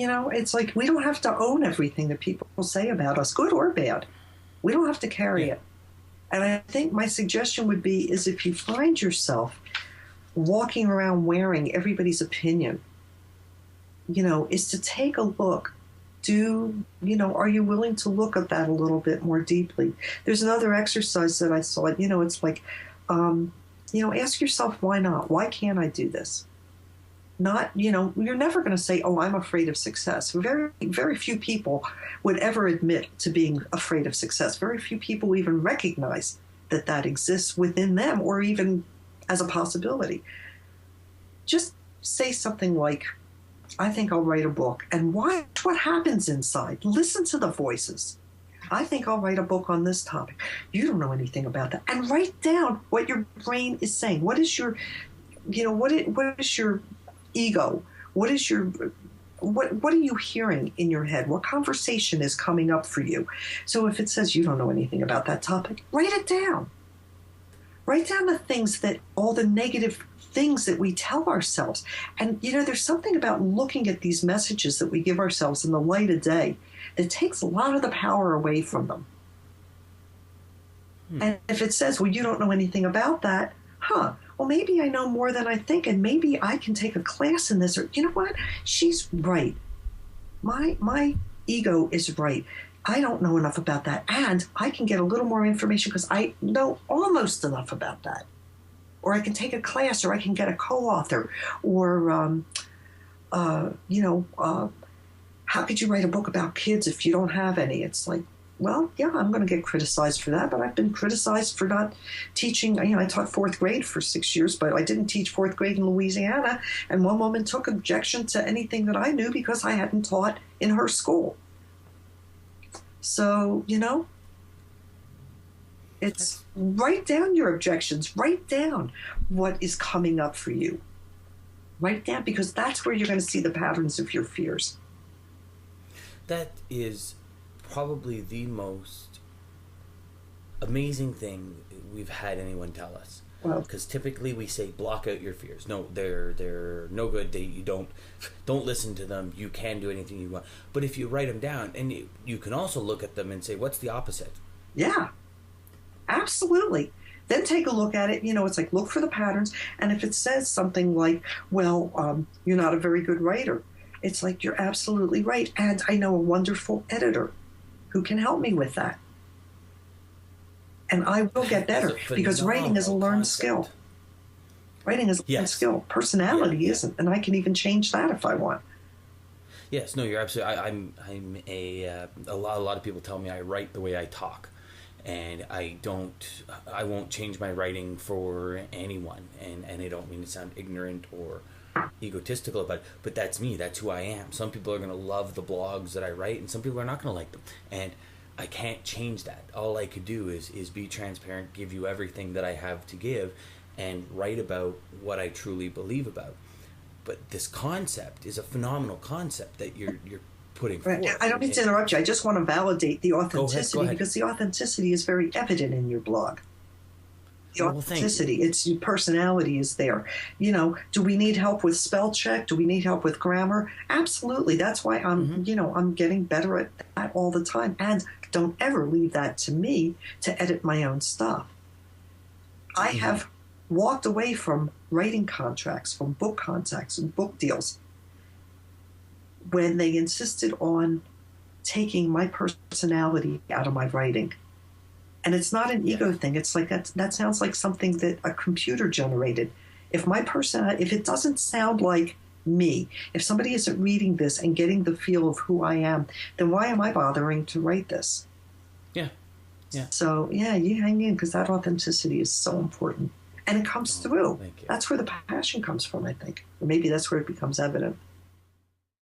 it's like we don't have to own everything that people say about us, good or bad. We don't have to carry it. And I think my suggestion would be is if you find yourself walking around wearing everybody's opinion, is to take a look. Are you willing to look at that a little bit more deeply? There's another exercise that I saw, it's like, ask yourself, why not? Why can't I do this? Not, you're never going to say, oh, I'm afraid of success. Very, very few people would ever admit to being afraid of success. Very few people even recognize that exists within them or even as a possibility. Just say something like, I think I'll write a book, and watch what happens inside. Listen to the voices. I think I'll write a book on this topic. You don't know anything about that. And write down what your brain is saying. What is your, what is your ego? What is your, what are you hearing in your head? What conversation is coming up for you? So if it says you don't know anything about that topic, write it down. Write down the things all the negative things that we tell ourselves. And, there's something about looking at these messages that we give ourselves in the light of day that takes a lot of the power away from them. And if it says, well, you don't know anything about that, well, maybe I know more than I think, and maybe I can take a class in this, or you know what? She's right. My ego is right. I don't know enough about that, and I can get a little more information because I know almost enough about that. Or I can take a class, or I can get a co-author, or, how could you write a book about kids if you don't have any? It's like, well, yeah, I'm going to get criticized for that, but I've been criticized for not teaching. I taught fourth grade for 6 years, but I didn't teach fourth grade in Louisiana, and one woman took objection to anything that I knew because I hadn't taught in her school. So, it's write down your objections. Write down what is coming up for you. Write down, because that's where you're going to see the patterns of your fears. That is probably the most amazing thing we've had anyone tell us. Because typically we say block out your fears. No, they're no good. You don't listen to them. You can do anything you want. But if you write them down, and you can also look at them and say, what's the opposite? Yeah, absolutely. Then take a look at it. It's like, look for the patterns. And if it says something like, well, you're not a very good writer, it's like, you're absolutely right. And I know a wonderful editor who can help me with that. And I will get better, because writing is a learned skill. Writing is a learned skill. Personality isn't, and I can even change that if I want. Yes, no, you're absolutely. I'm a lot of people tell me I write the way I talk, and I won't change my writing for anyone, and I don't mean to sound ignorant or egotistical about it, but that's me. That's who I am. Some people are going to love the blogs that I write, and some people are not going to like them, and I can't change that. All I could do is be transparent, give you everything that I have to give, and write about what I truly believe about. But this concept is a phenomenal concept that you're putting forth. I don't mean to interrupt you. I just want to validate the authenticity, go ahead. Because the authenticity is very evident in your blog. The authenticity, it's your personality is there. Do we need help with spell check? Do we need help with grammar? Absolutely. That's why I'm getting better at that all the time. And don't ever leave that to me to edit my own stuff. I have walked away from writing contracts, from book contracts and book deals, when they insisted on taking my personality out of my writing. And it's not an ego thing. It's like that sounds like something that a computer generated. If it doesn't sound like me, if somebody isn't reading this and getting the feel of who I am, then why am I bothering to write this? Yeah. So, you hang in, because that authenticity is so important. And it comes through. Thank you. That's where the passion comes from, I think. Or maybe that's where it becomes evident.